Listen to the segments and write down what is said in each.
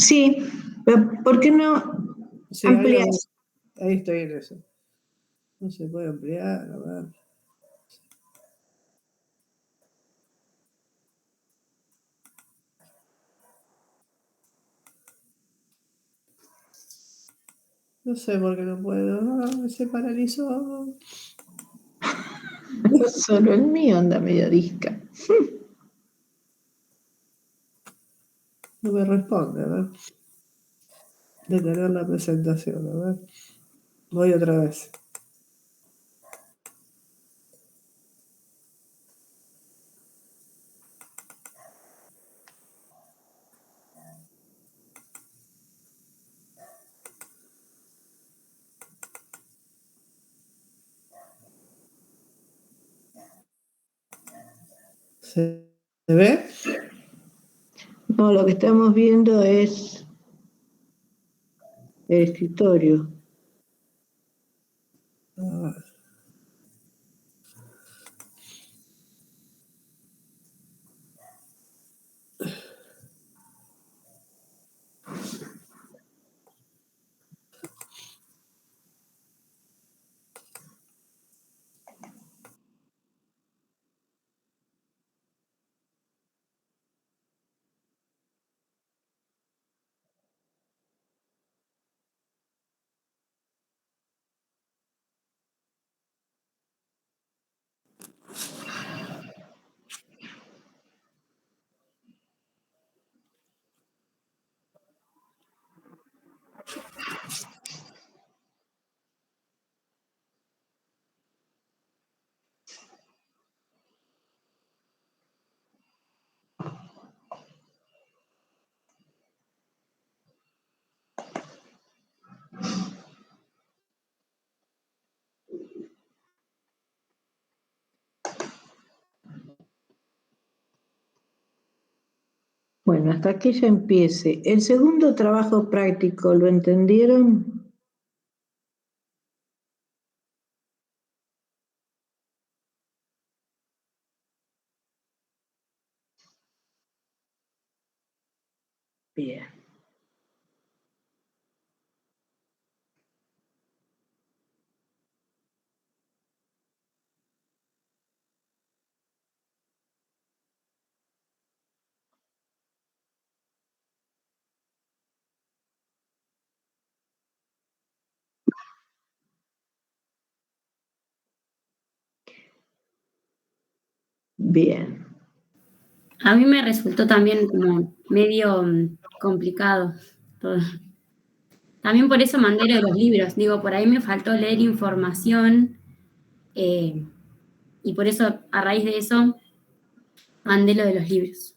Sí, pero ¿por qué no Sí, amplias? ahí estoy en eso. No se puede ampliar, a ver. No sé por qué no puedo. Se paralizó. Solo el mío anda medio disca. No me responde, a ver. Detener la presentación, a ver. Voy otra vez. ¿Se ve? No, lo que estamos viendo es el escritorio. A ver. Bueno, hasta que ya empiece. El segundo trabajo práctico, ¿lo entendieron? Bien. Bien. A mí me resultó también como medio complicado todo. También por eso mandé lo de los libros. Digo, por ahí me faltó leer información y por eso, a raíz de eso, mandé lo de los libros.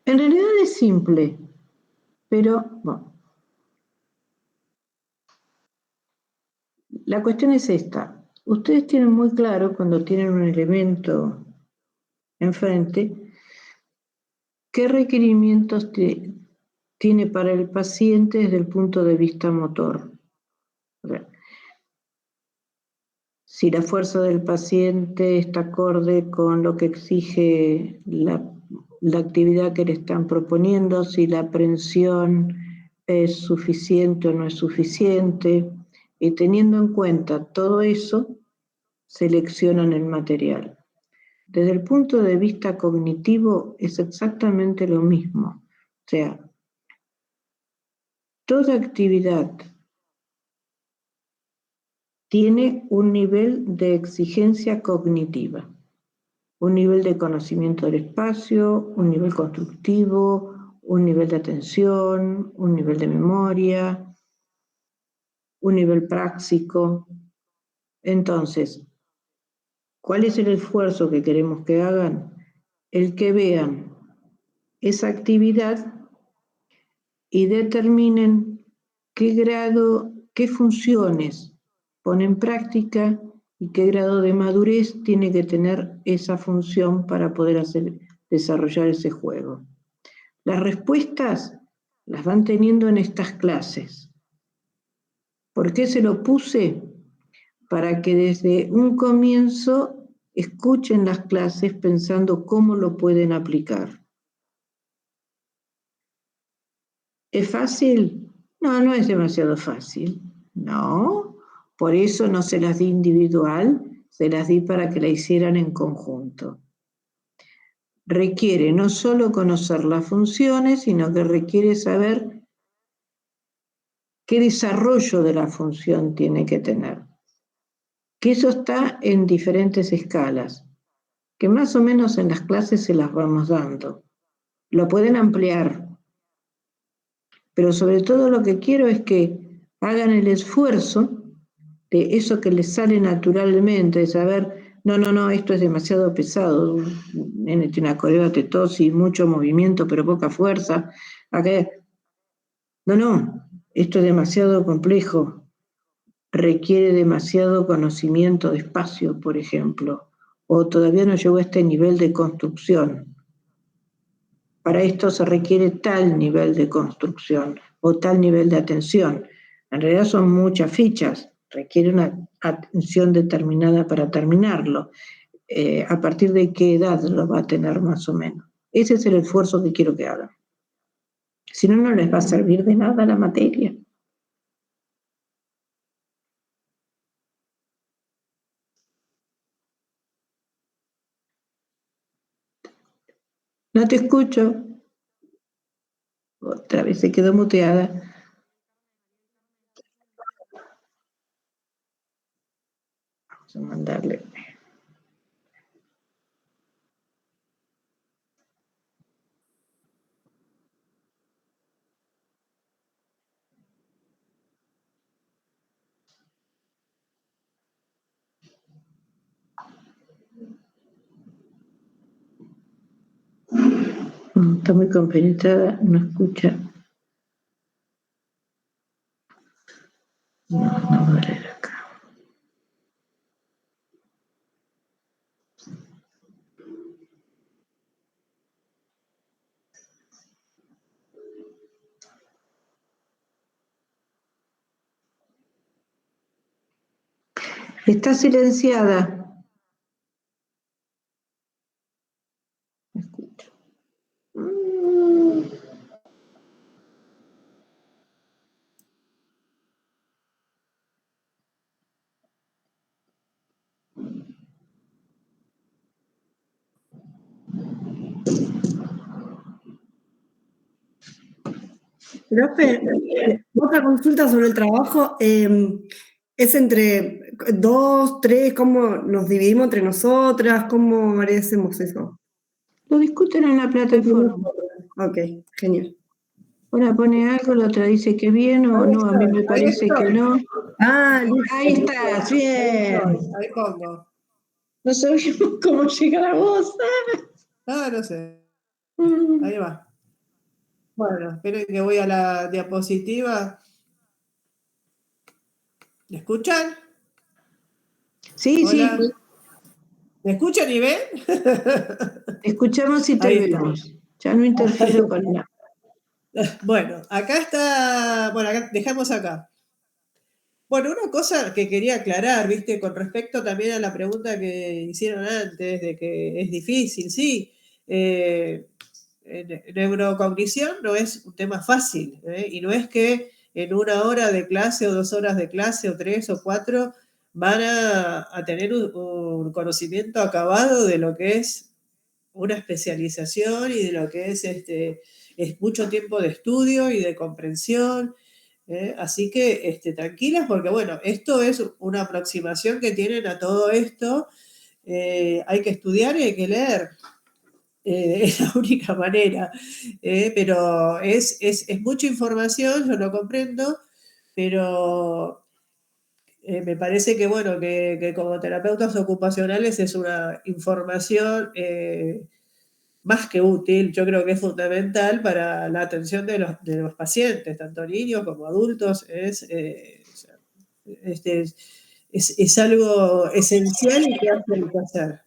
En realidad es simple, pero bueno. La cuestión es esta. Ustedes tienen muy claro cuando tienen un elemento enfrente qué requerimientos tiene para el paciente desde el punto de vista motor. Si la fuerza del paciente está acorde con lo que exige la actividad que le están proponiendo, si la aprensión es suficiente o no es suficiente, y teniendo en cuenta todo eso, seleccionan el material. Desde el punto de vista cognitivo es exactamente lo mismo. O sea, toda actividad tiene un nivel de exigencia cognitiva, un nivel de conocimiento del espacio, un nivel constructivo, un nivel de atención, un nivel de memoria, un nivel práctico. Entonces, ¿cuál es el esfuerzo que queremos que hagan? El que vean esa actividad y determinen qué grado, qué funciones pone en práctica y qué grado de madurez tiene que tener esa función para poder desarrollar ese juego. Las respuestas las van teniendo en estas clases. ¿Por qué se lo puse? Para que desde un comienzo escuchen las clases pensando cómo lo pueden aplicar. ¿Es fácil? No, no es demasiado fácil. No, por eso no se las di individual, se las di para que la hicieran en conjunto. Requiere no solo conocer las funciones, sino que requiere saber qué desarrollo de la función tiene que tener. Que eso está en diferentes escalas, que más o menos en las clases se las vamos dando. Lo pueden ampliar, pero sobre todo lo que quiero es que hagan el esfuerzo de eso que les sale naturalmente, de saber, no, esto es demasiado pesado, nene tiene una coreotetosis, mucho movimiento, pero poca fuerza. Acá, no, esto es demasiado complejo, requiere demasiado conocimiento de espacio, por ejemplo, o todavía no llegó a este nivel de construcción. Para esto se requiere tal nivel de construcción o tal nivel de atención. En realidad son muchas fichas, requiere una atención determinada para terminarlo. ¿A partir de qué edad lo va a tener más o menos? Ese es el esfuerzo que quiero que hagan. Si no, no les va a servir de nada la materia. No te escucho. Otra vez se quedó muteada. Vamos a mandarle. Está muy compenetrada, no escucha. No va a leer acá. Está silenciada. No escucho. Profe, otra consulta sobre el trabajo. ¿Es entre 2, 3? ¿Cómo nos dividimos entre nosotras? ¿Cómo hacemos eso? Lo discuten en la plataforma. Ok, genial. Una pone algo, la otra dice que bien o no, a mí me parece que no. Ah, listo. Ahí estás, bien. Ahí pongo. No sabíamos cómo llegar a vos. No sé. Ahí va. Bueno, esperen que voy a la diapositiva. ¿Me escuchan? Sí, Hola. sí. ¿Me escuchan y ven? Escuchamos y te Ahí está. vemos. Ya no interfiero con nada. Bueno, acá está. Bueno, dejamos acá. Bueno, una cosa que quería aclarar, ¿viste? Con respecto también a la pregunta que hicieron antes, de que es difícil, sí. Neurocognición no es un tema fácil, ¿eh? Y no es que en 1 hora de clase o 2 horas de clase o 3 o 4 van a tener un conocimiento acabado de lo que es una especialización y de lo que es mucho tiempo de estudio y de comprensión. Así que tranquilas porque bueno, esto es una aproximación que tienen a todo esto. Hay que estudiar y hay que leer. Es la única manera. Pero es mucha información, yo lo comprendo, pero me parece que bueno, que como terapeutas ocupacionales es una información más que útil, yo creo que es fundamental para la atención de los pacientes, tanto niños como adultos, es algo esencial y que hay que hacer.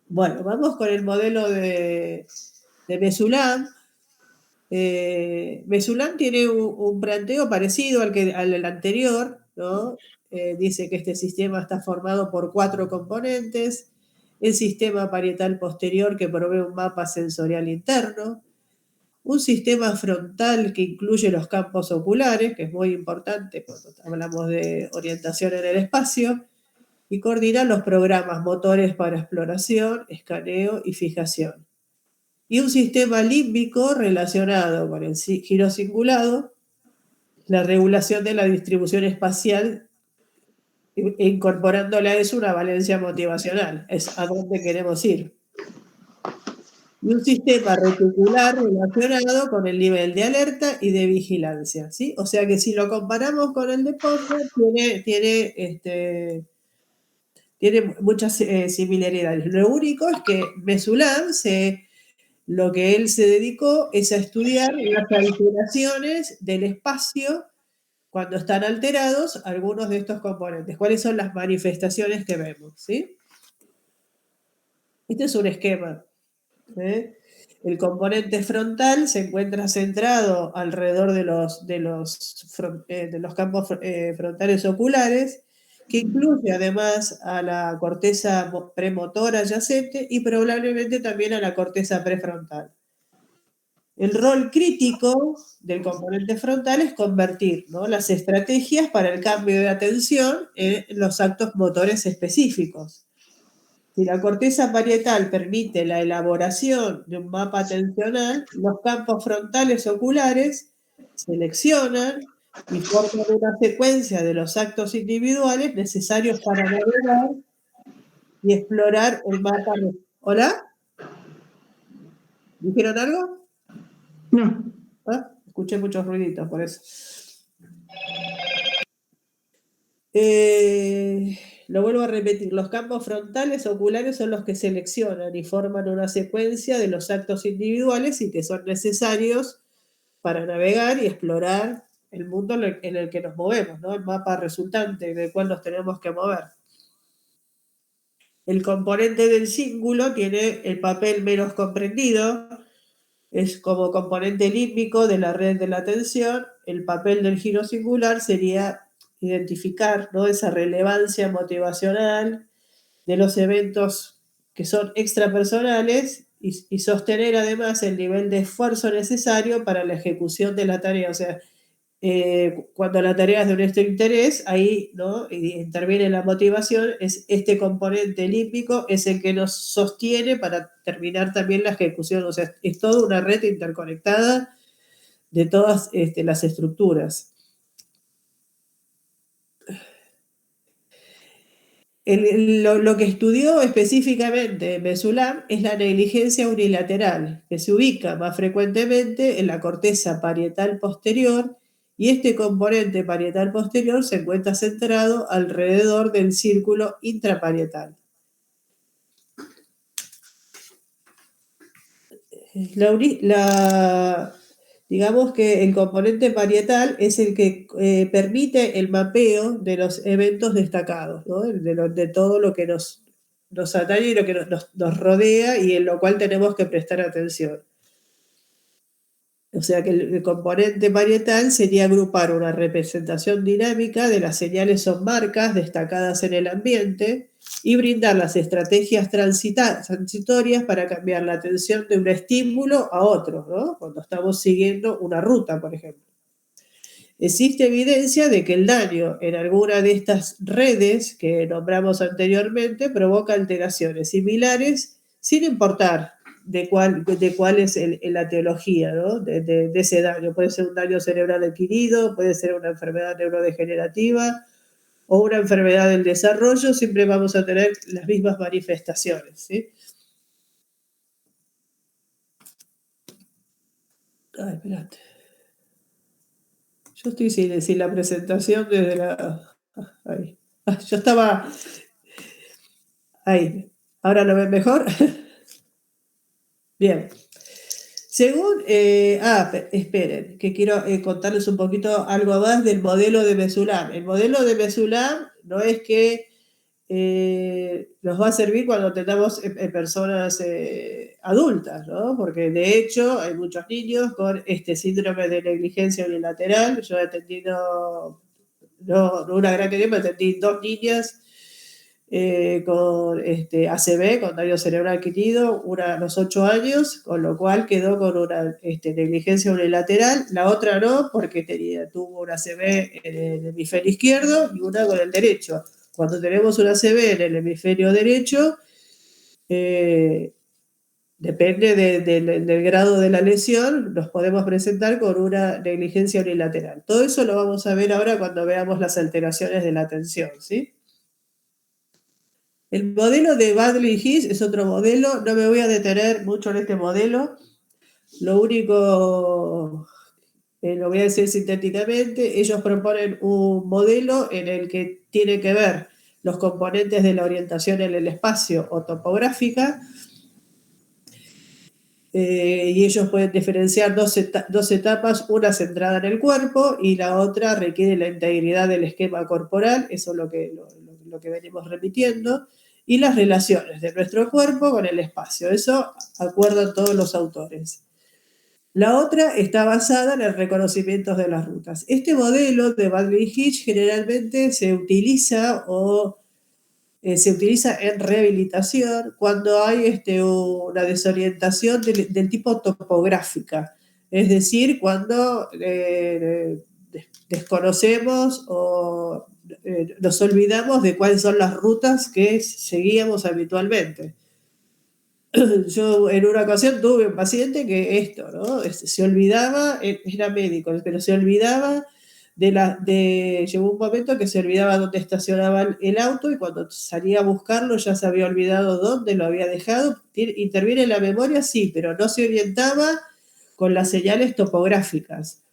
Bueno, vamos con el modelo de Mesulam. Mesulam tiene un planteo parecido al anterior, ¿no? Dice que este sistema está formado por 4 componentes: el sistema parietal posterior, que provee un mapa sensorial interno; un sistema frontal que incluye los campos oculares, que es muy importante cuando hablamos de orientación en el espacio, y coordina los programas motores para exploración, escaneo y fijación. Y un sistema límbico relacionado con el giro cingulado, la regulación de la distribución espacial, incorporándole a eso una valencia motivacional, es a dónde queremos ir. Y un sistema reticular relacionado con el nivel de alerta y de vigilancia, ¿sí? O sea que si lo comparamos con el deporte, tiene muchas similaridades. Lo único es que Mesulam, lo que él se dedicó es a estudiar las alteraciones del espacio cuando están alterados algunos de estos componentes. ¿Cuáles son las manifestaciones que vemos? ¿Sí? Este es un esquema. El componente frontal se encuentra centrado alrededor de los campos frontales oculares, que incluye además a la corteza premotora adyacente y probablemente también a la corteza prefrontal. El rol crítico del componente frontal es convertir, ¿no?, las estrategias para el cambio de atención en los actos motores específicos. Si la corteza parietal permite la elaboración de un mapa atencional, los campos frontales oculares seleccionan y forman una secuencia de los actos individuales necesarios para navegar y explorar el mapa. ¿Hola? ¿Dijeron algo? No. ¿Ah? Escuché muchos ruiditos por eso. Lo vuelvo a repetir, los campos frontales oculares son los que seleccionan y forman una secuencia de los actos individuales y que son necesarios para navegar y explorar el mundo en el que nos movemos, ¿no? El mapa resultante en el cual nos tenemos que mover. El componente del cíngulo tiene el papel menos comprendido, es como componente límbico de la red de la atención. El papel del giro singular sería identificar, ¿no?, esa relevancia motivacional de los eventos que son extrapersonales y sostener además el nivel de esfuerzo necesario para la ejecución de la tarea. O sea, cuando la tarea es de nuestro interés, ahí, ¿no?, interviene la motivación, es este componente límbico, es el que nos sostiene para terminar también la ejecución. O sea, es toda una red interconectada de todas las estructuras. Lo que estudió específicamente Mesulam es la negligencia unilateral, que se ubica más frecuentemente en la corteza parietal posterior, y este componente parietal posterior se encuentra centrado alrededor del círculo intraparietal. Digamos que el componente parietal es el que permite el mapeo de los eventos destacados, ¿no?, de todo lo que nos atañe y lo que nos rodea y en lo cual tenemos que prestar atención. O sea que el componente parietal sería agrupar una representación dinámica de las señales o marcas destacadas en el ambiente y brindar las estrategias transitorias para cambiar la atención de un estímulo a otro, ¿no?, cuando estamos siguiendo una ruta, por ejemplo. Existe evidencia de que el daño en alguna de estas redes que nombramos anteriormente provoca alteraciones similares sin importar de cuál es la etiología, ¿no?, de ese daño. Puede ser un daño cerebral adquirido, puede ser una enfermedad neurodegenerativa o una enfermedad del desarrollo, siempre vamos a tener las mismas manifestaciones, ¿sí? Ay, espérate. Yo estoy sin la presentación desde la... Ahí. Yo estaba... Ahí. ¿Ahora lo ven mejor? Bien. Según... esperen, que quiero contarles un poquito algo más del modelo de Mesulam. El modelo de Mesulam no es que nos va a servir cuando tengamos personas adultas, ¿no? Porque de hecho hay muchos niños con este síndrome de negligencia unilateral. Yo he atendido, no una gran cantidad, pero atendí 2 niñas con ACV, con daño cerebral adquirido, a los 8 años, con lo cual quedó con una negligencia unilateral. La otra no, porque tuvo una ACV en el hemisferio izquierdo y una con el derecho. Cuando tenemos una ACV en el hemisferio derecho, depende del grado de la lesión, nos podemos presentar con una negligencia unilateral. Todo eso lo vamos a ver ahora cuando veamos las alteraciones de la atención, ¿sí? El modelo de Baddeley-Hitch es otro modelo, no me voy a detener mucho en este modelo, lo único, lo voy a decir sintéticamente, ellos proponen un modelo en el que tiene que ver los componentes de la orientación en el espacio o topográfica, y ellos pueden diferenciar dos etapas, una centrada en el cuerpo y la otra requiere la integridad del esquema corporal, eso es lo que venimos repitiendo, y las relaciones de nuestro cuerpo con el espacio, eso acuerdan todos los autores. La otra está basada en el reconocimiento de las rutas. Este modelo de Baddeley-Hitch generalmente se utiliza en rehabilitación cuando hay una desorientación del tipo topográfica, es decir, cuando desconocemos o nos olvidamos de cuáles son las rutas que seguíamos habitualmente. Yo en una ocasión tuve un paciente que ¿no? Se olvidaba, era médico, pero se olvidaba llegó un momento que se olvidaba dónde estacionaba el auto y cuando salía a buscarlo ya se había olvidado dónde lo había dejado. Interviene la memoria, sí, pero no se orientaba con las señales topográficas.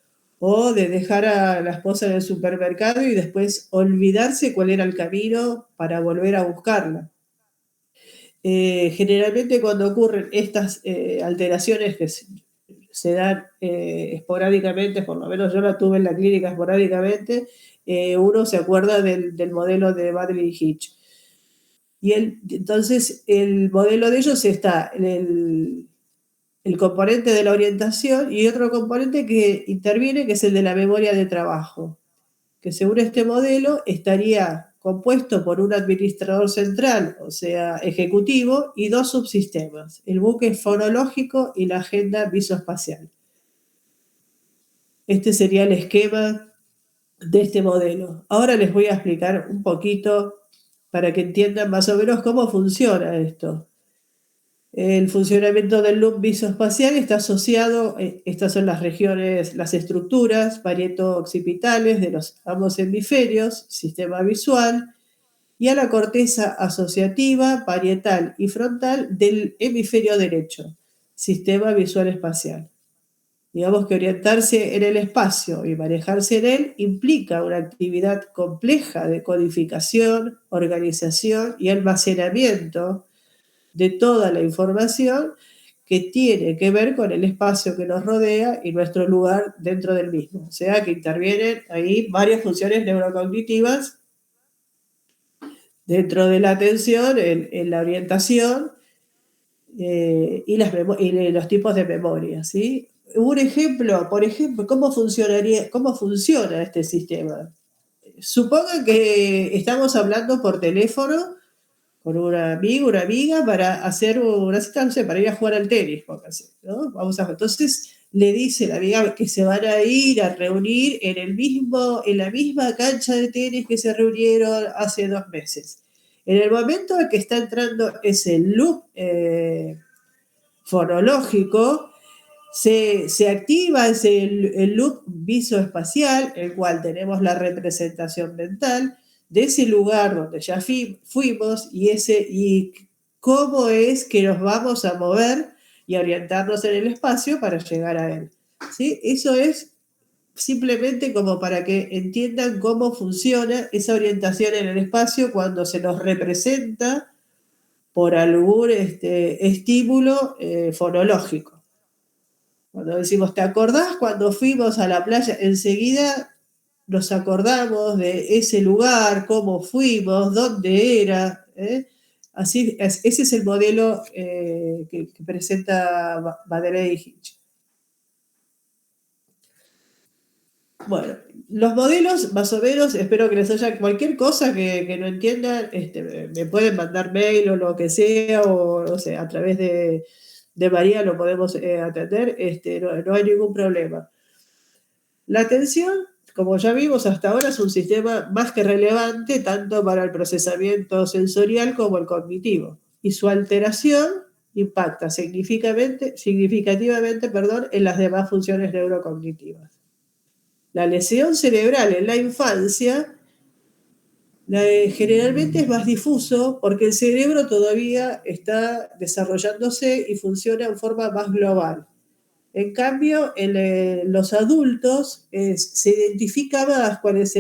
O de dejar a la esposa en el supermercado y después olvidarse cuál era el camino para volver a buscarla. Generalmente cuando ocurren estas alteraciones que se dan esporádicamente, por lo menos yo la tuve en la clínica esporádicamente, uno se acuerda del modelo de Baddeley-Hitch. Y entonces el modelo de ellos está el componente de la orientación y otro componente que interviene, que es el de la memoria de trabajo, que según este modelo estaría compuesto por un administrador central, o sea, ejecutivo, y dos subsistemas, el buque fonológico y la agenda visoespacial. Este sería el esquema de este modelo. Ahora les voy a explicar un poquito para que entiendan más o menos cómo funciona esto. El funcionamiento del loop visoespacial está asociado, estas son las regiones, las estructuras parieto-occipitales de los ambos hemisferios, sistema visual, y a la corteza asociativa, parietal y frontal del hemisferio derecho, sistema visual espacial. Digamos que orientarse en el espacio y manejarse en él implica una actividad compleja de codificación, organización y almacenamiento de toda la información que tiene que ver con el espacio que nos rodea y nuestro lugar dentro del mismo. O sea que intervienen ahí varias funciones neurocognitivas dentro de la atención, en la orientación y los tipos de memoria, ¿sí? Un ejemplo, por ejemplo, ¿cómo funciona este sistema? Supongan que estamos hablando por teléfono con un amigo, una amiga, para hacer una cita, no sé, para ir a jugar al tenis, ¿no? Entonces le dice la amiga que se van a ir a reunir en la misma cancha de tenis que se reunieron hace 2 meses. En el momento en que está entrando ese loop fonológico, se activa el loop visoespacial, el cual tenemos la representación mental de ese lugar donde ya fuimos y cómo es que nos vamos a mover y a orientarnos en el espacio para llegar a él. ¿Sí? Eso es simplemente como para que entiendan cómo funciona esa orientación en el espacio cuando se nos representa por algún estímulo fonológico. Cuando decimos, ¿te acordás cuando fuimos a la playa? Enseguida nos acordamos de ese lugar, cómo fuimos, dónde era. Así, ese es el modelo que presenta Baddeley-Hitch. Bueno, Los modelos, más o menos, espero que les haya cualquier cosa que no entiendan, me pueden mandar mail o lo que sea, o no sé, a través de María lo podemos atender, no hay ningún problema. La atención, como ya vimos hasta ahora, es un sistema más que relevante tanto para el procesamiento sensorial como el cognitivo, y su alteración impacta significativamente, en las demás funciones neurocognitivas. La lesión cerebral en la infancia generalmente es más difuso porque el cerebro todavía está desarrollándose y funciona en forma más global. En cambio, en los adultos se identifica más cuál es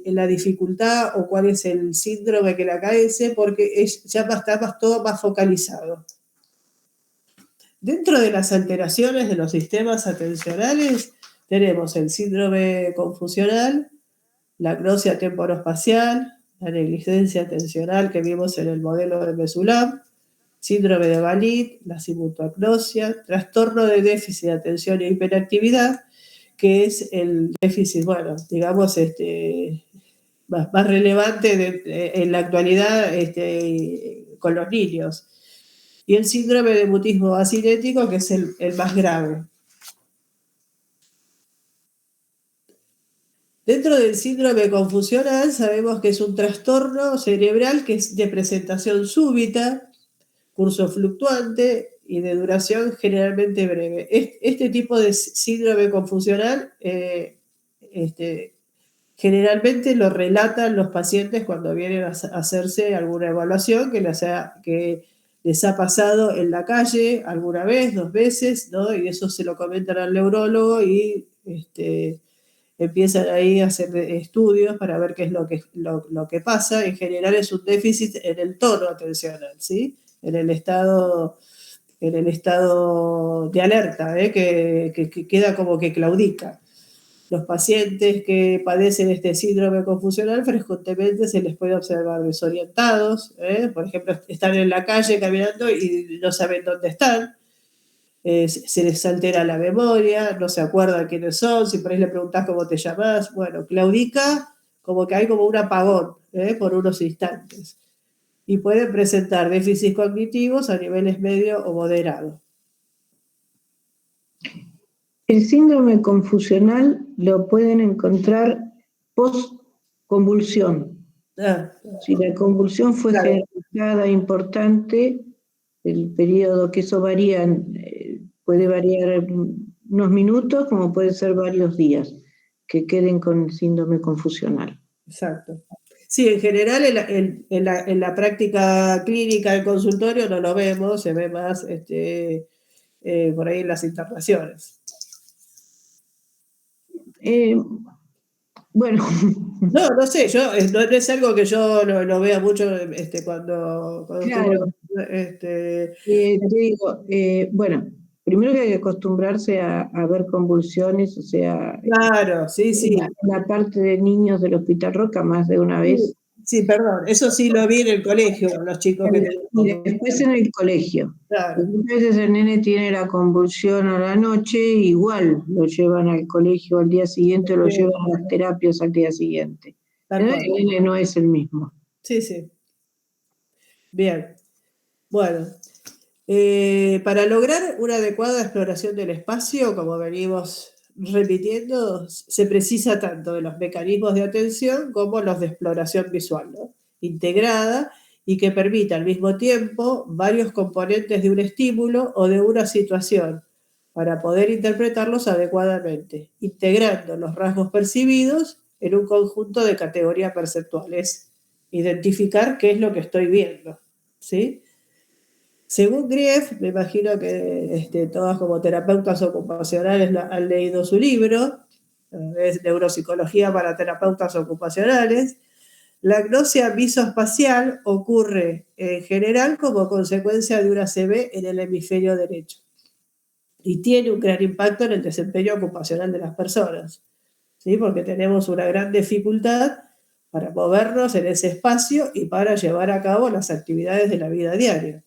la dificultad o cuál es el síndrome que la acaece, porque ya está todo más focalizado. Dentro de las alteraciones de los sistemas atencionales tenemos el síndrome confusional, la agnosia temporoespacial, la negligencia atencional que vimos en el modelo de Mesulam, síndrome de Balit, la simultoagnosia, trastorno de déficit de atención e hiperactividad, que es el déficit, digamos, más relevante en la actualidad con los niños. Y el síndrome de mutismo asinético, que es el más grave. Dentro del síndrome confusional sabemos que es un trastorno cerebral que es de presentación súbita, curso fluctuante y de duración generalmente breve. Este tipo de síndrome confusional generalmente lo relatan los pacientes cuando vienen a hacerse alguna evaluación que les ha pasado en la calle alguna vez, 2 veces, ¿no? Y eso se lo comentan al neurólogo y empiezan ahí a hacer estudios para ver qué es lo que pasa. En general es un déficit en el tono atencional, ¿sí? En el estado de alerta, que queda como que claudica. Los pacientes que padecen este síndrome confusional frecuentemente se les puede observar desorientados, por ejemplo, están en la calle caminando y no saben dónde están, se les altera la memoria, no se acuerdan quiénes son, si por ahí le preguntás cómo te llamás, claudica, como que hay como un apagón por unos instantes. Y pueden presentar déficits cognitivos a niveles medio o moderado. El síndrome confusional lo pueden encontrar post-convulsión. Si la convulsión fue generalizada, importante, el periodo, que eso varía, puede variar unos minutos, como puede ser varios días, que queden con el síndrome confusional. Exacto. Sí, en general en la práctica clínica del consultorio no lo vemos, se ve más por ahí en las internaciones. No sé, no es algo que yo lo vea mucho cuando claro. Te digo, primero que hay que acostumbrarse a ver convulsiones, o sea... Claro, sí. La parte de niños del Hospital Roca más de una vez. Sí, perdón, eso sí lo vi en el colegio, los chicos que... Y después en el colegio. Claro. A veces el nene tiene la convulsión a la noche, igual lo llevan al colegio al día siguiente, o lo llevan a las terapias al día siguiente. El nene no es el mismo. Sí. Bien. Bueno, para lograr una adecuada exploración del espacio, como venimos repitiendo, se precisa tanto de los mecanismos de atención como los de exploración visual, ¿no? Integrada y que permita al mismo tiempo varios componentes de un estímulo o de una situación para poder interpretarlos adecuadamente, integrando los rasgos percibidos en un conjunto de categorías perceptuales. Identificar qué es lo que estoy viendo, ¿sí? Según Grief, me imagino que todas como terapeutas ocupacionales han leído su libro, es Neuropsicología para terapeutas ocupacionales. La agnosia visoespacial ocurre en general como consecuencia de una ACV en el hemisferio derecho y tiene un gran impacto en el desempeño ocupacional de las personas, ¿sí? Porque tenemos una gran dificultad para movernos en ese espacio y para llevar a cabo las actividades de la vida diaria.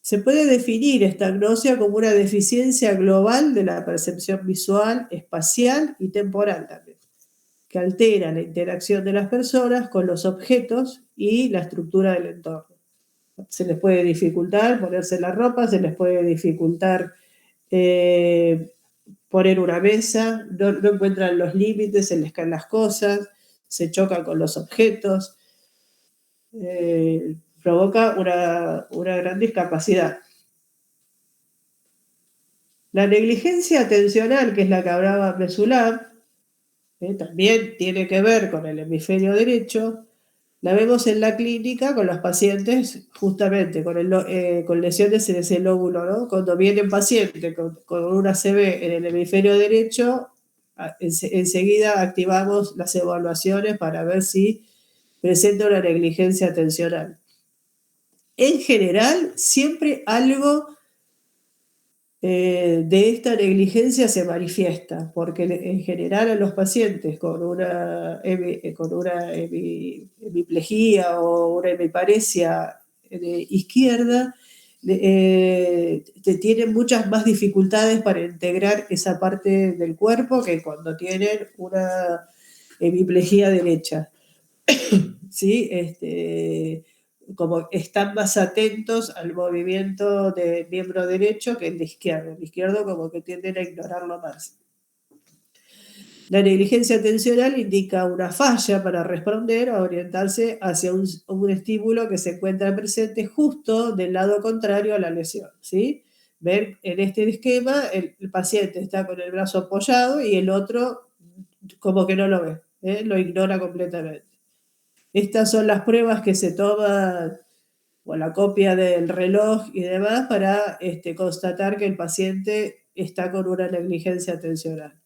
Se puede definir esta agnosia como una deficiencia global de la percepción visual, espacial y temporal también, que altera la interacción de las personas con los objetos y la estructura del entorno. Se les puede dificultar ponerse la ropa, se les puede dificultar poner una mesa, no encuentran los límites, se les caen las cosas, se chocan con los objetos, provoca una gran discapacidad. La negligencia atencional, que es la que hablaba Mesulab, también tiene que ver con el hemisferio derecho. La vemos en la clínica con los pacientes justamente con lesiones en ese lóbulo, ¿no? Cuando vienen pacientes con una ACV en el hemisferio derecho, enseguida activamos las evaluaciones para ver si presenta una negligencia atencional. En general, siempre algo de esta negligencia se manifiesta, porque en general a los pacientes con una hemiplejía o una hemiparesia izquierda tienen muchas más dificultades para integrar esa parte del cuerpo que cuando tienen una hemiplejía derecha. ¿Sí? Como están más atentos al movimiento del miembro derecho que el de izquierdo. El izquierdo como que tienden a ignorarlo más. La negligencia atencional indica una falla para responder o orientarse hacia un estímulo que se encuentra presente justo del lado contrario a la lesión. ¿Sí? Ven, en este esquema el paciente está con el brazo apoyado y el otro como que no lo ve, lo ignora completamente. Estas son las pruebas que se toman o la copia del reloj y demás para constatar que el paciente está con una negligencia atencional.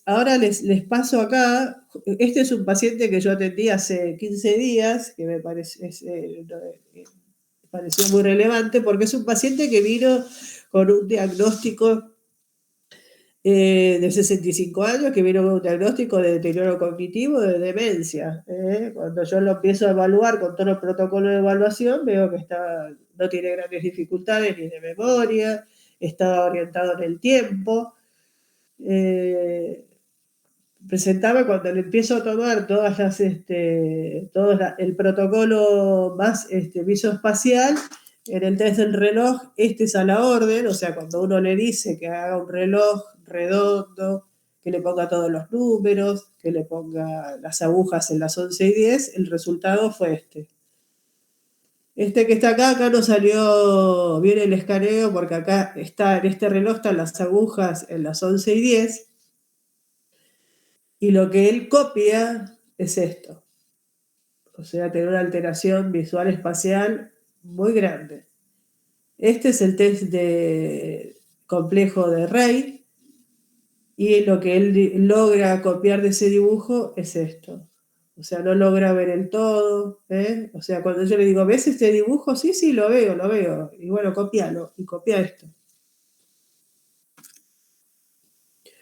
Ahora les paso acá, este es un paciente que yo atendí hace 15 días, que me pareció muy relevante, porque es un paciente que vino con un diagnóstico de 65 años, que vino con un diagnóstico de deterioro cognitivo, de demencia. Cuando yo lo empiezo a evaluar con todo el protocolo de evaluación, veo que no tiene grandes dificultades ni de memoria, está orientado en el tiempo. Presentaba, cuando le empiezo a tomar el protocolo más visoespacial, en el test del reloj, es a la orden, o sea, cuando uno le dice que haga un reloj redondo, que le ponga todos los números, que le ponga las agujas en las 11 y 10, el resultado fue este. Este que está acá no salió bien el escaneo, porque acá en este reloj están las agujas en las 11 y 10, y lo que él copia es esto. O sea, tener una alteración visual espacial muy grande. Este es el test complejo de Rey, y lo que él logra copiar de ese dibujo es esto. O sea, no logra ver el todo. O sea, cuando yo le digo, ¿ves este dibujo? Sí, lo veo. Y bueno, copialo, y copia esto.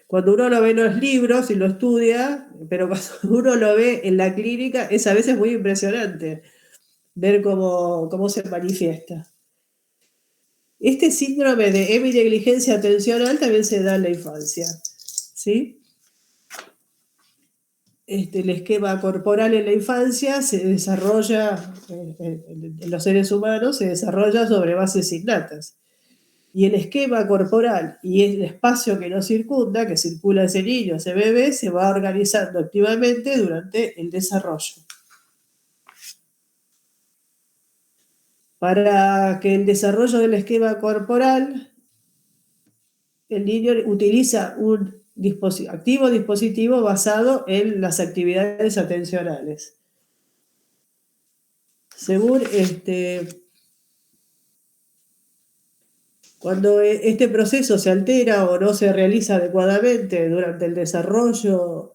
Cuando uno lo ve en los libros y lo estudia, pero cuando uno lo ve en la clínica, es a veces muy impresionante ver cómo se manifiesta. Este síndrome de heminegligencia atencional también se da en la infancia, ¿sí? El esquema corporal en la infancia se desarrolla, en los seres humanos, se desarrolla sobre bases innatas. Y el esquema corporal y el espacio que lo circunda, que circula ese niño, ese bebé, se va organizando activamente durante el desarrollo. Para que el desarrollo del esquema corporal, el niño utiliza un activo dispositivo basado en las actividades atencionales. Según cuando este proceso se altera o no se realiza adecuadamente durante el desarrollo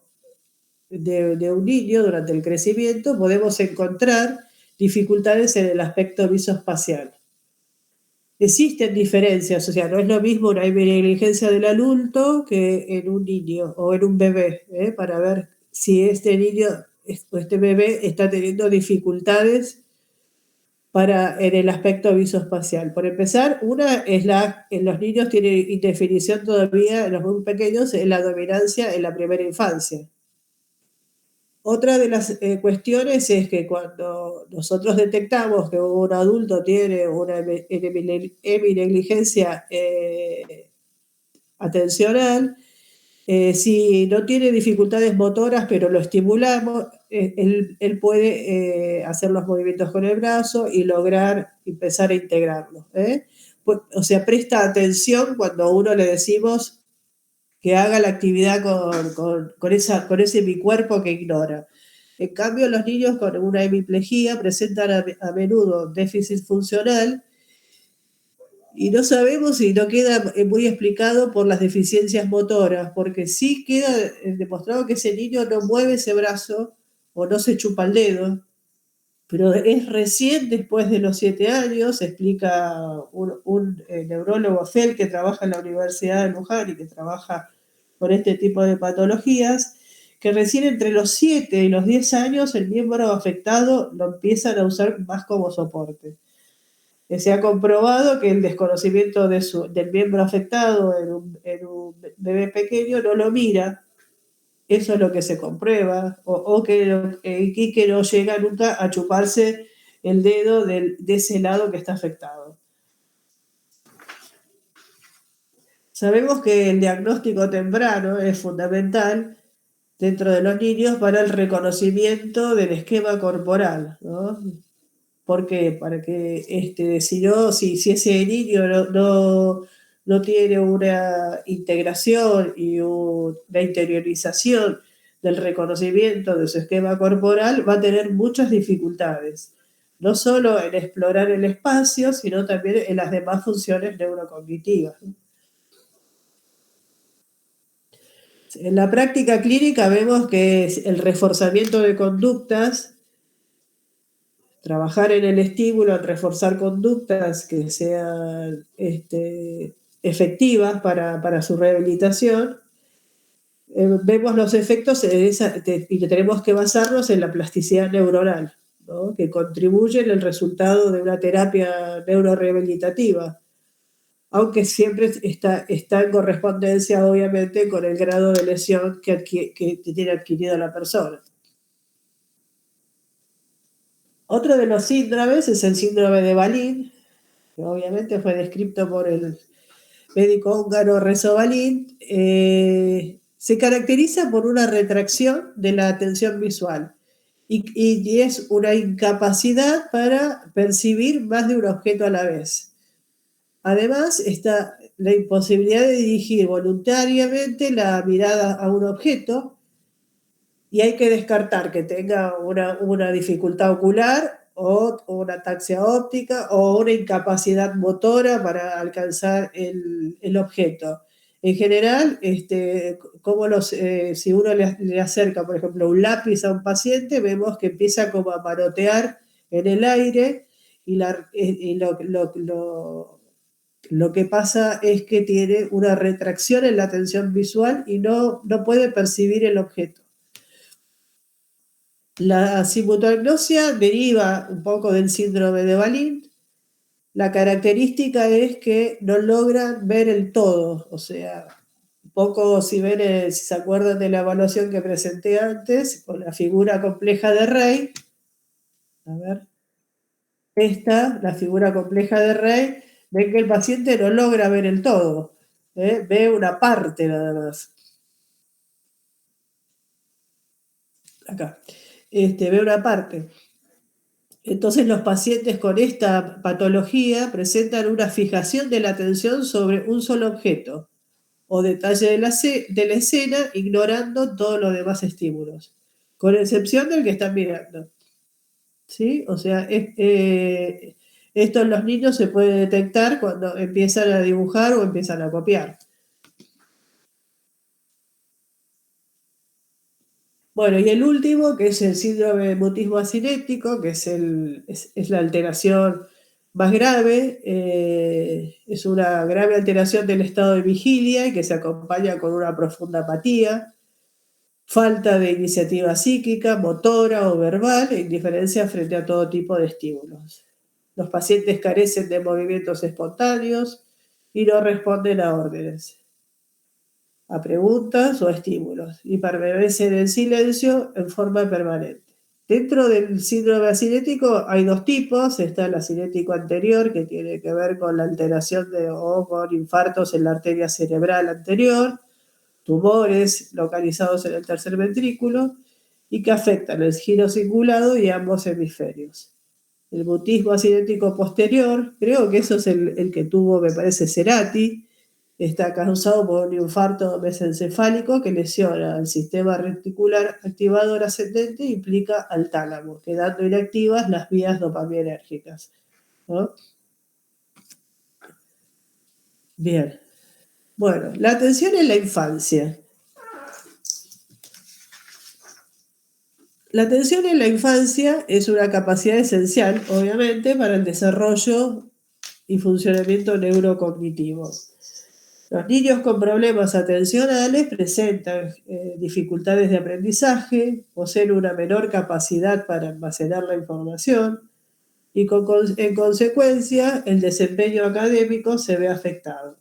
de un niño, durante el crecimiento, podemos encontrar dificultades en el aspecto visoespacial. Existen diferencias, o sea, no es lo mismo una heminegligencia del adulto que en un niño o en un bebé, para ver si este niño o este bebé está teniendo dificultades en el aspecto visoespacial. Por empezar, una es en los niños tiene indefinición todavía, en los muy pequeños, en la dominancia en la primera infancia. Otra de las cuestiones es que cuando nosotros detectamos que un adulto tiene una heminegligencia atencional, si no tiene dificultades motoras, pero lo estimulamos, él puede hacer los movimientos con el brazo y lograr empezar a integrarlo. O sea, presta atención cuando a uno le decimos que haga la actividad con ese mi cuerpo que ignora. En cambio, los niños con una hemiplegia presentan a menudo déficit funcional y no sabemos si no queda muy explicado por las deficiencias motoras, porque sí queda demostrado que ese niño no mueve ese brazo o no se chupa el dedo, pero es recién después de los 7 años, explica un neurólogo FEL que trabaja en la Universidad de Luján y que trabaja con este tipo de patologías, que recién entre los 7 y los 10 años el miembro afectado lo empiezan a usar más como soporte. Se ha comprobado que el desconocimiento del miembro afectado en un bebé pequeño no lo mira. Eso es lo que se comprueba. O que no llega nunca a chuparse el dedo de ese lado que está afectado. Sabemos que el diagnóstico temprano es fundamental dentro de los niños para el reconocimiento del esquema corporal, ¿no? ¿Por qué? Para que si ese niño no tiene una integración y una interiorización del reconocimiento de su esquema corporal, va a tener muchas dificultades, no solo en explorar el espacio, sino también en las demás funciones neurocognitivas. En la práctica clínica vemos que el reforzamiento de conductas, trabajar en el estímulo, en reforzar conductas que sean efectivas para su rehabilitación, vemos los efectos y tenemos que basarnos en la plasticidad neuronal, ¿no? Que contribuye en el resultado de una terapia neurorehabilitativa, aunque siempre está en correspondencia, obviamente, con el grado de lesión que tiene adquirido la persona. Otro de los síndromes es el síndrome de Balin, que obviamente fue descrito por el médico húngaro Rezo Balin. Se caracteriza por una retracción de la atención visual y es una incapacidad para percibir más de un objeto a la vez. Además, está la imposibilidad de dirigir voluntariamente la mirada a un objeto, y hay que descartar que tenga una dificultad ocular o una ataxia óptica o una incapacidad motora para alcanzar el objeto. En general, si uno le acerca, por ejemplo, un lápiz a un paciente, vemos que empieza como a manotear en el aire y lo que pasa es que tiene una retracción en la atención visual y no puede percibir el objeto. La simultagnosia deriva un poco del síndrome de Balin. La característica es que no logran ver el todo, o sea, un poco si se acuerdan de la evaluación que presenté antes, con la figura compleja de Rey. A ver, la figura compleja de Rey, ven que el paciente no logra ver el todo, ve una parte nada más. Acá. Ve una parte. Entonces los pacientes con esta patología presentan una fijación de la atención sobre un solo objeto o detalle de la escena, ignorando todos los demás estímulos, con excepción del que están mirando. ¿Sí? O sea, esto en los niños se puede detectar cuando empiezan a dibujar o empiezan a copiar. Bueno, y el último, que es el síndrome de mutismo asinético, que es la alteración más grave, es una grave alteración del estado de vigilia y que se acompaña con una profunda apatía, falta de iniciativa psíquica, motora o verbal e indiferencia frente a todo tipo de estímulos. Los pacientes carecen de movimientos espontáneos y no responden a órdenes, a preguntas o a estímulos, y permanecen en silencio en forma permanente. Dentro del síndrome acinético hay dos tipos. Está el acinético anterior, que tiene que ver con la alteración o con infartos en la arteria cerebral anterior, tumores localizados en el tercer ventrículo y que afectan el giro cingulado y ambos hemisferios. El mutismo acinético posterior, creo que eso es el que tuvo, me parece, Cerati, está causado por un infarto mesencefálico que lesiona el sistema reticular activador ascendente e implica al tálamo, quedando inactivas las vías dopaminérgicas, ¿no? Bien. Bueno, la atención en la infancia. La atención en la infancia es una capacidad esencial, obviamente, para el desarrollo y funcionamiento neurocognitivo. Los niños con problemas atencionales presentan dificultades de aprendizaje, poseen una menor capacidad para almacenar la información y en consecuencia el desempeño académico se ve afectado.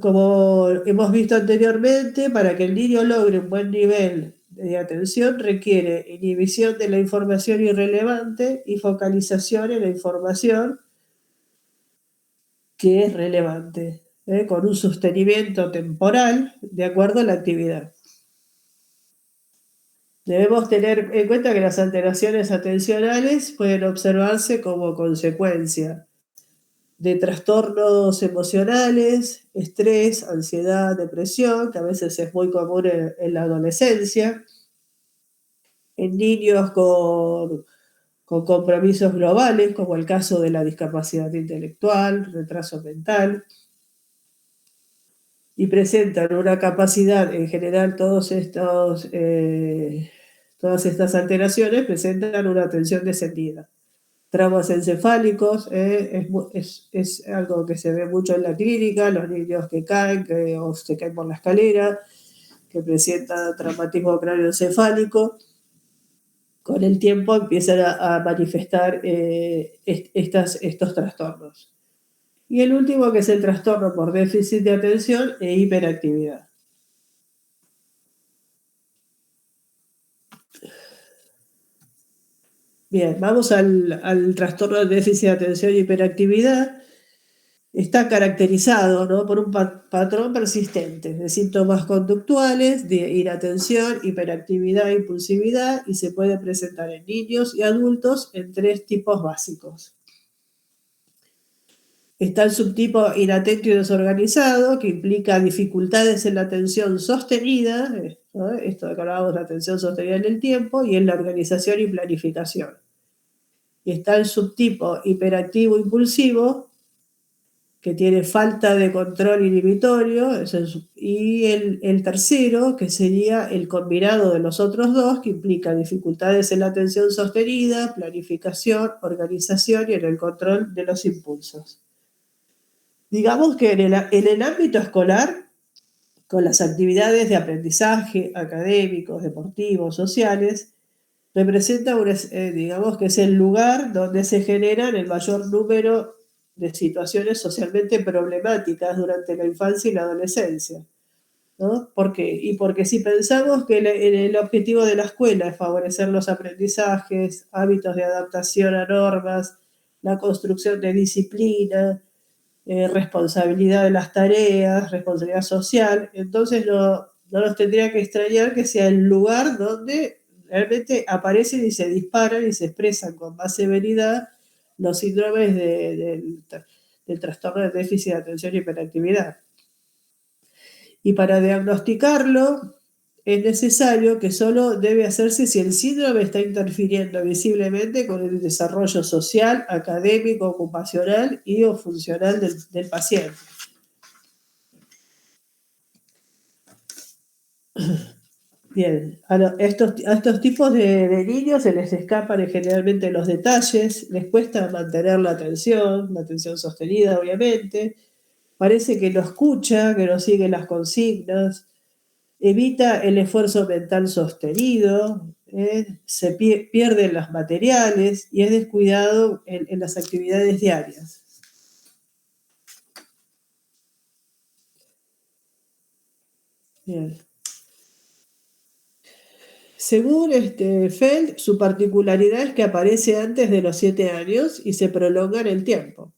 Como hemos visto anteriormente, para que el niño logre un buen nivel de atención requiere inhibición de la información irrelevante y focalización en la información que es relevante, con un sostenimiento temporal de acuerdo a la actividad. Debemos tener en cuenta que las alteraciones atencionales pueden observarse como consecuencia de trastornos emocionales, estrés, ansiedad, depresión, que a veces es muy común en la adolescencia, en niños con compromisos globales, como el caso de la discapacidad intelectual, retraso mental, y presentan una capacidad, en general todas estas alteraciones presentan una atención descendida. Traumas encefálicos, es algo que se ve mucho en la clínica, los niños que caen o se caen por la escalera, que presentan traumatismo cráneoencefálico, con el tiempo empiezan a manifestar estos trastornos. Y el último, que es el trastorno por déficit de atención e hiperactividad. Bien, vamos al trastorno de déficit de atención e hiperactividad. Está caracterizado, ¿no?, por un patrón persistente de síntomas conductuales, de inatención, hiperactividad e impulsividad, y se puede presentar en niños y adultos en 3 tipos básicos. Está el subtipo inatento y desorganizado, que implica dificultades en la atención sostenida, ¿no?, esto que hablábamos de atención sostenida en el tiempo, y en la organización y planificación. Y está el subtipo hiperactivo impulsivo, que tiene falta de control inhibitorio, y el tercero, que sería el combinado de los otros dos, que implica dificultades en la atención sostenida, planificación, organización y en el control de los impulsos. Digamos que en el ámbito escolar, con las actividades de aprendizaje, académicos, deportivos, sociales, representa, digamos que es el lugar donde se generan el mayor número de situaciones socialmente problemáticas durante la infancia y la adolescencia, ¿no? ¿Por qué? Porque si pensamos que el objetivo de la escuela es favorecer los aprendizajes, hábitos de adaptación a normas, la construcción de disciplina, responsabilidad de las tareas, responsabilidad social, entonces no nos tendría que extrañar que sea el lugar donde realmente aparecen y se disparan y se expresan con más severidad los síndromes del trastorno de déficit de atención y hiperactividad. Y para diagnosticarlo es necesario que solo debe hacerse si el síndrome está interfiriendo visiblemente con el desarrollo social, académico, ocupacional y o funcional del paciente. Bien, a estos tipos de niños se les escapan generalmente los detalles, les cuesta mantener la atención sostenida, obviamente, parece que no escucha, que no sigue las consignas, evita el esfuerzo mental sostenido, se pierden los materiales y es descuidado en las actividades diarias. Bien. Según Feld, su particularidad es que aparece antes de los 7 años y se prolonga en el tiempo.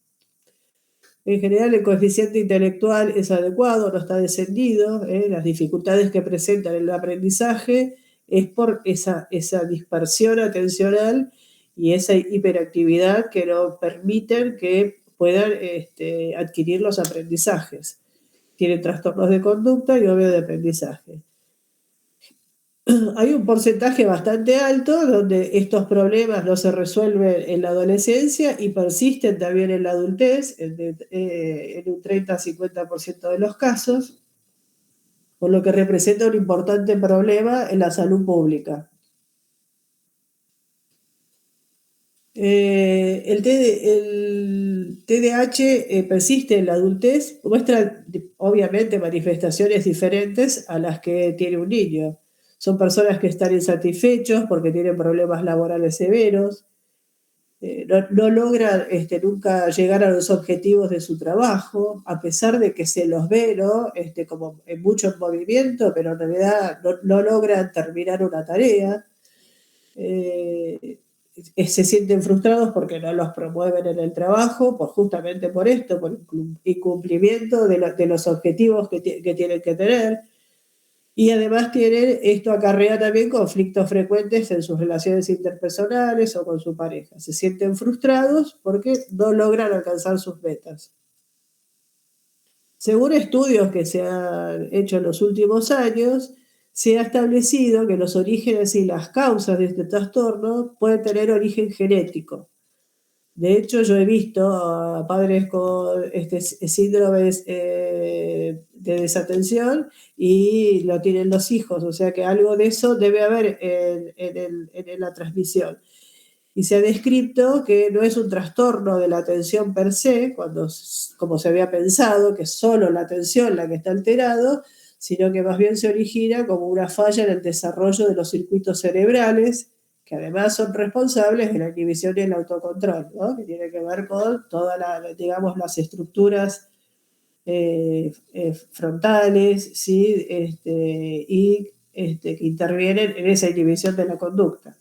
En general, el coeficiente intelectual es adecuado, no está descendido. Las dificultades que presentan en el aprendizaje es por esa dispersión atencional y esa hiperactividad que no permiten que puedan adquirir los aprendizajes. Tienen trastornos de conducta y obvio de aprendizaje. Hay un porcentaje bastante alto donde estos problemas no se resuelven en la adolescencia y persisten también en la adultez, en un 30-50% de los casos, por lo que representa un importante problema en la salud pública. El TDAH persiste en la adultez, muestra obviamente manifestaciones diferentes a las que tiene un niño. Son personas que están insatisfechos porque tienen problemas laborales severos, no logran nunca llegar a los objetivos de su trabajo, a pesar de que se los ve, ¿no? Como en mucho movimiento, pero en realidad no logran terminar una tarea. Se sienten frustrados porque no los promueven en el trabajo, justamente por esto, por incumplimiento de los objetivos que tienen que tener. Y además esto acarrea también conflictos frecuentes en sus relaciones interpersonales o con su pareja. Se sienten frustrados porque no logran alcanzar sus metas. Según estudios que se han hecho en los últimos años, se ha establecido que los orígenes y las causas de este trastorno pueden tener origen genético. De hecho, yo he visto a padres con síndromes de desatención y lo tienen los hijos, o sea que algo de eso debe haber en la transmisión. Y se ha descrito que no es un trastorno de la atención per se, como se había pensado, que es solo la atención la que está alterado, sino que más bien se origina como una falla en el desarrollo de los circuitos cerebrales, que además son responsables de la inhibición y el autocontrol, ¿no? Que tiene que ver con todas las estructuras frontales, ¿sí? Que intervienen en esa inhibición de la conducta.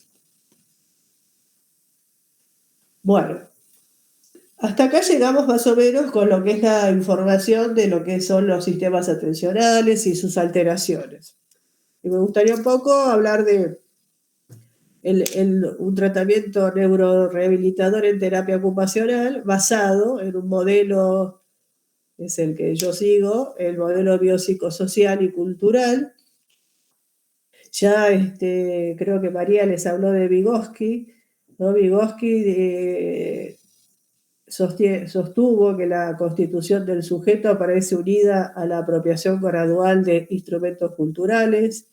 Bueno, hasta acá llegamos más o menos con lo que es la información de lo que son los sistemas atencionales y sus alteraciones. Y me gustaría un poco hablar de un tratamiento neurorehabilitador en terapia ocupacional basado en un modelo, es el que yo sigo, el modelo biopsicosocial y cultural. Ya creo que María les habló de Vygotsky, ¿no? Vygotsky sostuvo que la constitución del sujeto aparece unida a la apropiación gradual de instrumentos culturales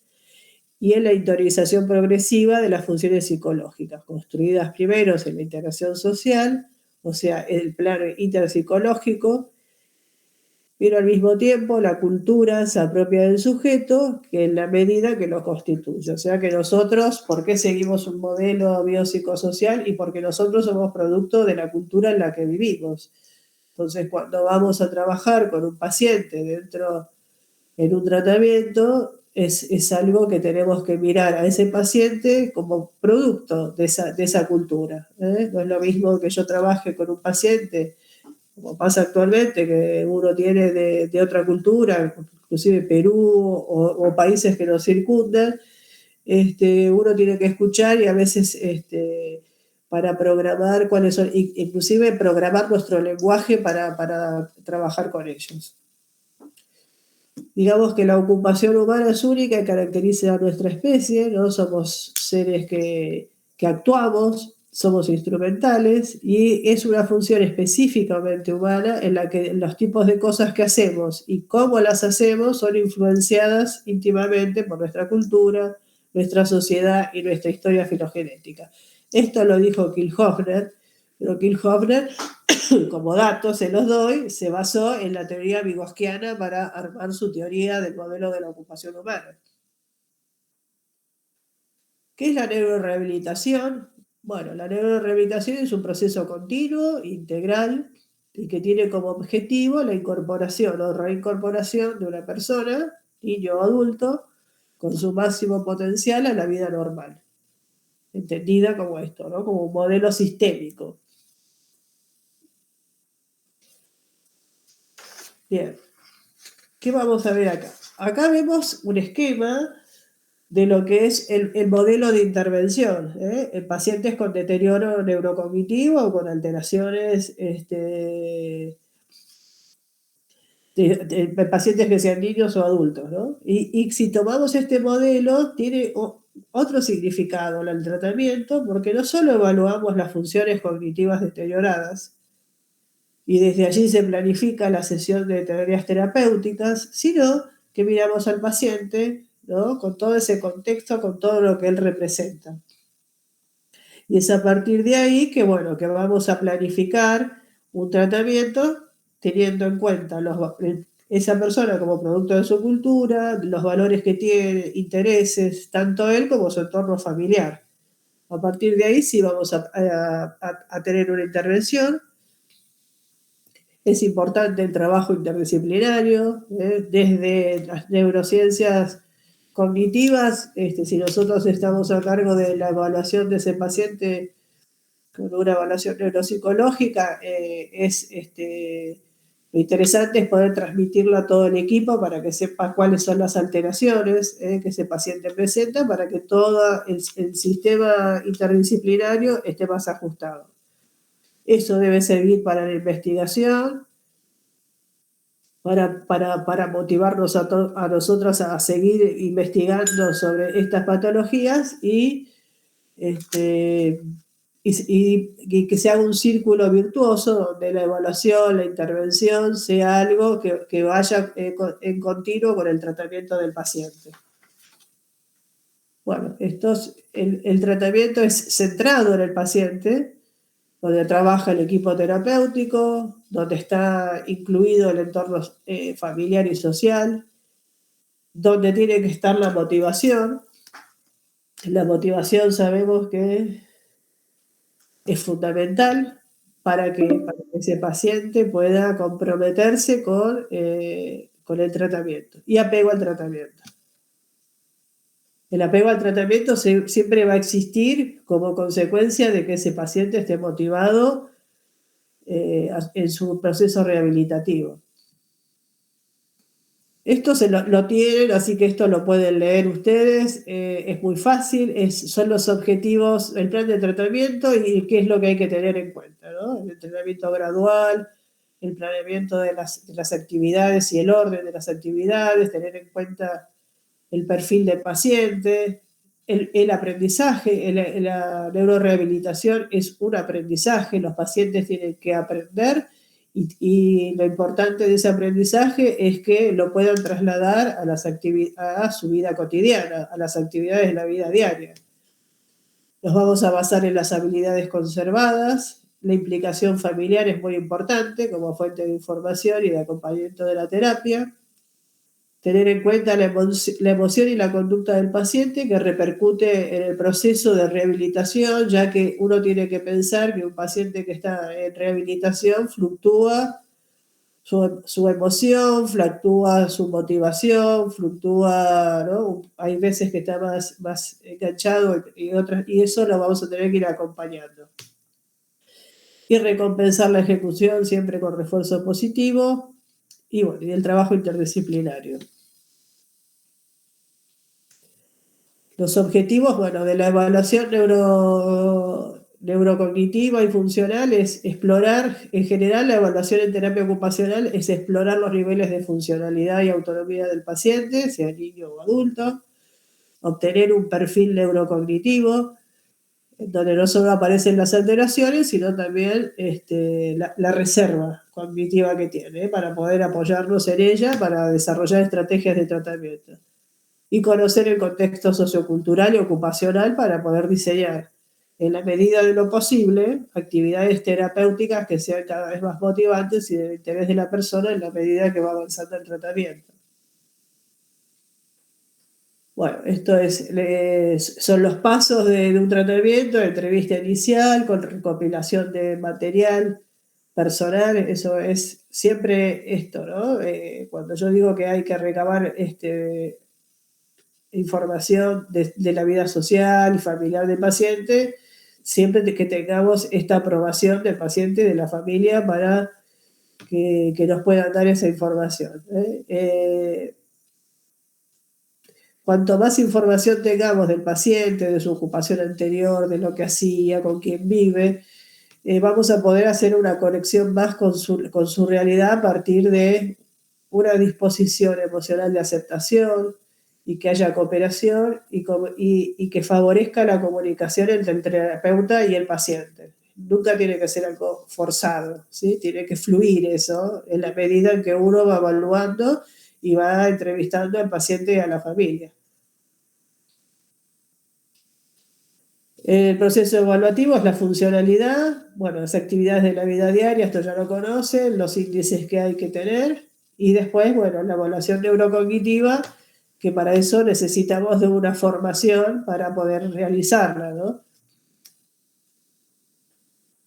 y en la interiorización progresiva de las funciones psicológicas, construidas primero en la integración social, o sea, el plano interpsicológico, pero al mismo tiempo la cultura se apropia del sujeto que en la medida que lo constituye. O sea que nosotros, ¿por qué seguimos un modelo biopsicosocial? Y porque nosotros somos producto de la cultura en la que vivimos. Entonces, cuando vamos a trabajar con un paciente en un tratamiento, es algo que tenemos que mirar a ese paciente como producto de esa cultura. No es lo mismo que yo trabaje con un paciente, como pasa actualmente, que uno tiene de otra cultura, inclusive Perú o países que nos circundan, uno tiene que escuchar y a veces para programar cuáles son, inclusive programar nuestro lenguaje para trabajar con ellos. Digamos que la ocupación humana es única y caracteriza a nuestra especie, ¿no? Somos seres que actuamos, somos instrumentales y es una función específicamente humana en la que los tipos de cosas que hacemos y cómo las hacemos son influenciadas íntimamente por nuestra cultura, nuestra sociedad y nuestra historia filogenética. Esto lo dijo Kirchhoffner, pero Kirchhoffner, como datos se los doy, se basó en la teoría vygotskiana para armar su teoría del modelo de la ocupación humana. ¿Qué es la neurorehabilitación? Bueno, la neurorehabilitación es un proceso continuo, integral, y que tiene como objetivo la incorporación o reincorporación de una persona, niño o adulto, con su máximo potencial a la vida normal, entendida como esto, ¿no? Como un modelo sistémico. Bien, ¿qué vamos a ver acá? Acá vemos un esquema de lo que es el modelo de intervención, en pacientes con deterioro neurocognitivo o con alteraciones, de pacientes que sean niños o adultos, ¿no? Y si tomamos este modelo, tiene otro significado en el tratamiento, porque no solo evaluamos las funciones cognitivas deterioradas, y desde allí se planifica la sesión de tareas terapéuticas, sino que miramos al paciente, ¿no? Con todo ese contexto, con todo lo que él representa. Y es a partir de ahí que, bueno, que vamos a planificar un tratamiento teniendo en cuenta esa persona como producto de su cultura, los valores que tiene, intereses, tanto él como su entorno familiar. A partir de ahí sí vamos a tener una intervención. Es importante el trabajo interdisciplinario, desde las neurociencias cognitivas, si nosotros estamos a cargo de la evaluación de ese paciente con una evaluación neuropsicológica, lo interesante es poder transmitirlo a todo el equipo para que sepa cuáles son las alteraciones que ese paciente presenta, para que todo el sistema interdisciplinario esté más ajustado. Eso debe servir para la investigación, para motivarnos a nosotros a seguir investigando sobre estas patologías y que se haga un círculo virtuoso donde la evaluación, la intervención sea algo que vaya en continuo con el tratamiento del paciente. Bueno, el tratamiento es centrado en el paciente, donde trabaja el equipo terapéutico, donde está incluido el entorno familiar y social, donde tiene que estar la motivación. La motivación sabemos que es fundamental para que ese paciente pueda comprometerse con el tratamiento y apego al tratamiento. El apego al tratamiento siempre va a existir como consecuencia de que ese paciente esté motivado en su proceso rehabilitativo. Esto lo tienen, así que esto lo pueden leer ustedes, es muy fácil, son los objetivos, el plan de tratamiento y qué es lo que hay que tener en cuenta, ¿no? El entrenamiento gradual, el planeamiento de las actividades y el orden de las actividades, tener en cuenta el perfil del paciente, el aprendizaje, la neurorehabilitación es un aprendizaje, los pacientes tienen que aprender y lo importante de ese aprendizaje es que lo puedan trasladar a su vida cotidiana, a las actividades de la vida diaria. Nos vamos a basar en las habilidades conservadas, la implicación familiar es muy importante como fuente de información y de acompañamiento de la terapia. Tener en cuenta la emoción y la conducta del paciente que repercute en el proceso de rehabilitación, ya que uno tiene que pensar que un paciente que está en rehabilitación fluctúa su emoción, fluctúa su motivación, fluctúa, ¿no? Hay veces que está más enganchado y eso lo vamos a tener que ir acompañando. Y recompensar la ejecución siempre con refuerzo positivo y el trabajo interdisciplinario. Los objetivos, de la evaluación neurocognitiva y funcional es explorar, en general la evaluación en terapia ocupacional es explorar los niveles de funcionalidad y autonomía del paciente, sea niño o adulto, obtener un perfil neurocognitivo, donde no solo aparecen las alteraciones, sino también la reserva cognitiva que tiene, para poder apoyarnos en ella para desarrollar estrategias de tratamiento. Y conocer el contexto sociocultural y ocupacional para poder diseñar, en la medida de lo posible, actividades terapéuticas que sean cada vez más motivantes y del interés de la persona en la medida que va avanzando el tratamiento. Bueno, esto son los pasos de un tratamiento, entrevista inicial con recopilación de material personal, eso es siempre esto, ¿no? Cuando yo digo que hay que recabar información de la vida social y familiar del paciente, siempre que tengamos esta aprobación del paciente y de la familia para que nos puedan dar esa información. Cuanto más información tengamos del paciente, de su ocupación anterior, de lo que hacía, con quién vive, vamos a poder hacer una conexión más con su realidad a partir de una disposición emocional de aceptación y que haya cooperación y que favorezca la comunicación entre el terapeuta y el paciente. Nunca tiene que ser algo forzado, ¿sí? Tiene que fluir eso en la medida en que uno va evaluando y va entrevistando al paciente y a la familia. El proceso evaluativo es la funcionalidad, bueno, las actividades de la vida diaria, esto ya lo conocen, los índices que hay que tener, y después, bueno, la evaluación neurocognitiva, que para eso necesitamos de una formación para poder realizarla, ¿no?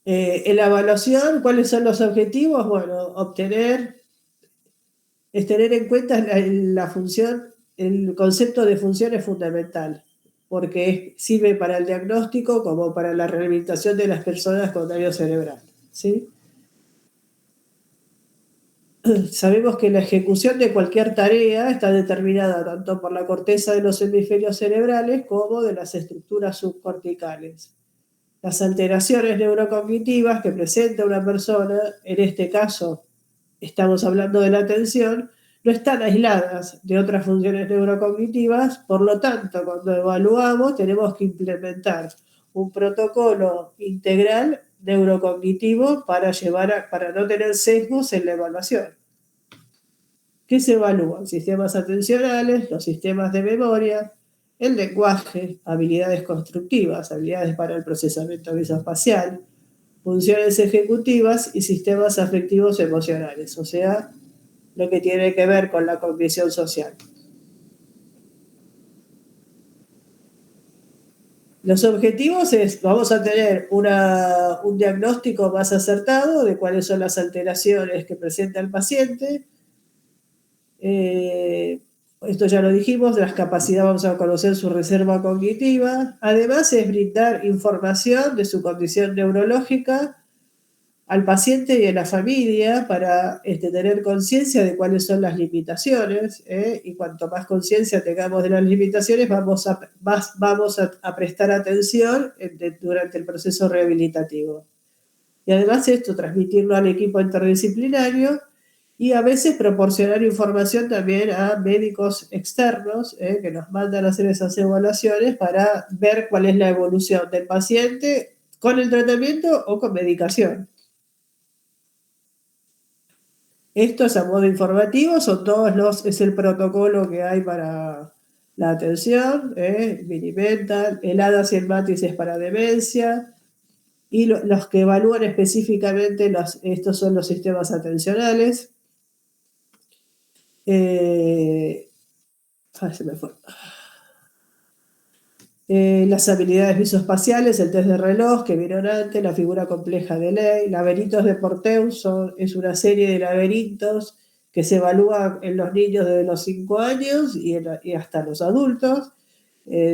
En la evaluación, ¿cuáles son los objetivos? Bueno, es tener en cuenta la función, el concepto de función es fundamental, porque sirve para el diagnóstico como para la rehabilitación de las personas con daño cerebral, ¿sí? Sabemos que la ejecución de cualquier tarea está determinada tanto por la corteza de los hemisferios cerebrales como de las estructuras subcorticales. Las alteraciones neurocognitivas que presenta una persona, en este caso estamos hablando de la atención, no están aisladas de otras funciones neurocognitivas, por lo tanto, cuando evaluamos tenemos que implementar un protocolo integral neurocognitivo para no tener sesgos en la evaluación. ¿Qué se evalúan? Sistemas atencionales, los sistemas de memoria, el lenguaje, habilidades constructivas, habilidades para el procesamiento visoespacial, funciones ejecutivas y sistemas afectivos emocionales, o sea, lo que tiene que ver con la cognición social. Los objetivos vamos a tener un diagnóstico más acertado de cuáles son las alteraciones que presenta el paciente. Esto ya lo dijimos, de las capacidades vamos a conocer su reserva cognitiva. Además es brindar información de su condición neurológica al paciente y a la familia para tener conciencia de cuáles son las limitaciones, y cuanto más conciencia tengamos de las limitaciones, vamos a prestar atención durante el proceso rehabilitativo. Y además esto, transmitirlo al equipo interdisciplinario y a veces proporcionar información también a médicos externos que nos mandan a hacer esas evaluaciones para ver cuál es la evolución del paciente con el tratamiento o con medicación. Esto es a modo informativo, es el protocolo que hay para la atención, Minimental, el ADAS y el MATIS es para demencia, y los que evalúan específicamente, estos son los sistemas atencionales. Se me fue. Las habilidades visoespaciales, el test de reloj que vieron antes, la figura compleja de Ley, laberintos de Porteus es una serie de laberintos que se evalúa en los niños desde los 5 años y hasta los adultos.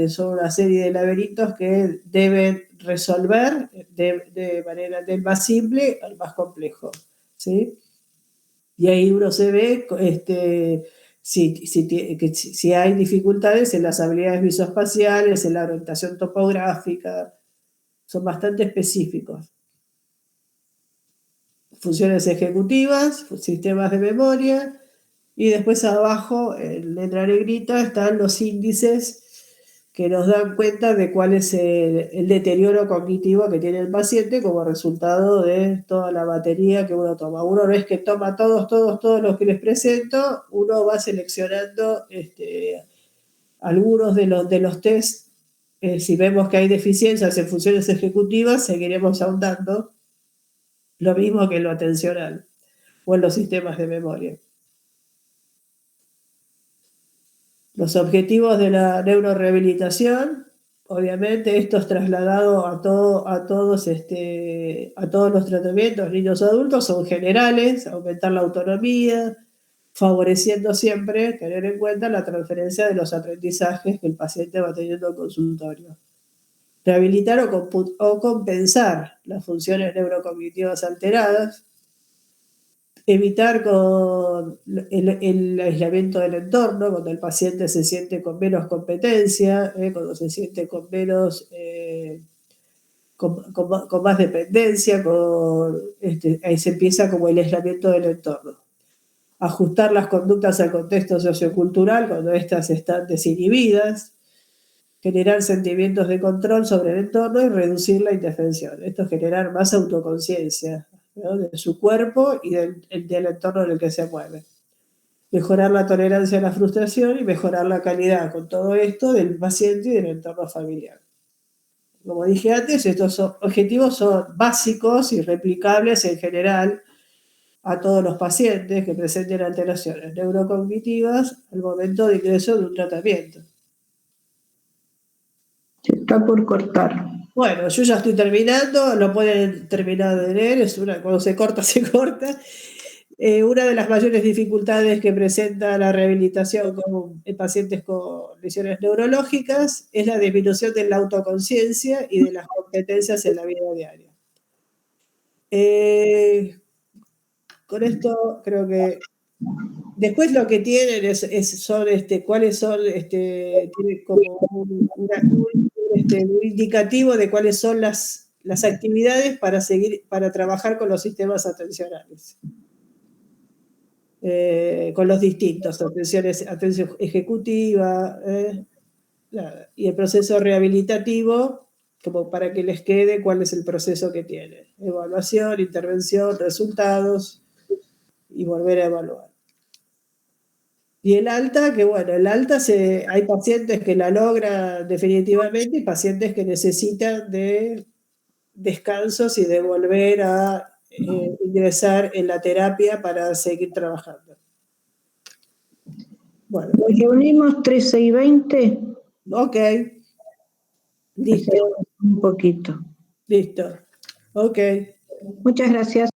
Son una serie de laberintos que deben resolver de manera del más simple al más complejo, ¿sí? Y ahí uno se ve si hay dificultades en las habilidades visoespaciales, en la orientación topográfica, son bastante específicos. Funciones ejecutivas, sistemas de memoria, y después abajo, en letra negrita, están los índices que nos dan cuenta de cuál es el deterioro cognitivo que tiene el paciente como resultado de toda la batería que uno toma. Uno no es que toma todos los que les presento, uno va seleccionando algunos de los test. Si vemos que hay deficiencias en funciones ejecutivas, seguiremos ahondando, lo mismo que en lo atencional o en los sistemas de memoria. Los objetivos de la neurorehabilitación, obviamente esto es trasladado a todos los tratamientos, niños o adultos, son generales: aumentar la autonomía, favoreciendo siempre tener en cuenta la transferencia de los aprendizajes que el paciente va teniendo en consultorio. Rehabilitar o compensar las funciones neurocognitivas alteradas. Evitar con el aislamiento del entorno, cuando el paciente se siente con menos competencia, cuando se siente con menos, con más dependencia, ahí se empieza como el aislamiento del entorno. Ajustar las conductas al contexto sociocultural cuando éstas están desinhibidas. Generar sentimientos de control sobre el entorno y reducir la indefensión. Esto es generar más autoconciencia, ¿no?, de su cuerpo y del entorno en el que se mueve. Mejorar la tolerancia a la frustración y mejorar la calidad, con todo esto, del paciente y del entorno familiar. Como dije antes, estos objetivos son básicos y replicables en general a todos los pacientes que presenten alteraciones neurocognitivas al momento de ingreso de un tratamiento. Se está por cortar. Bueno, yo ya estoy terminando, lo pueden terminar de leer, cuando se corta, se corta. Una de las mayores dificultades que presenta la rehabilitación en pacientes con lesiones neurológicas es la disminución de la autoconciencia y de las competencias en la vida diaria. Con esto creo que después lo que tienen son cuáles son, tiene como un indicativo de cuáles son las actividades para trabajar con los sistemas atencionales. Con los distintos, atención ejecutiva, y el proceso rehabilitativo, como para que les quede cuál es el proceso que tiene: evaluación, intervención, resultados y volver a evaluar. Y el alta, que bueno, el alta hay pacientes que la logran definitivamente y pacientes que necesitan de descansos y de volver a ingresar en la terapia para seguir trabajando. Bueno. Nos reunimos 13 y 20. Ok. Listo. Un poquito. Listo. Ok. Muchas gracias.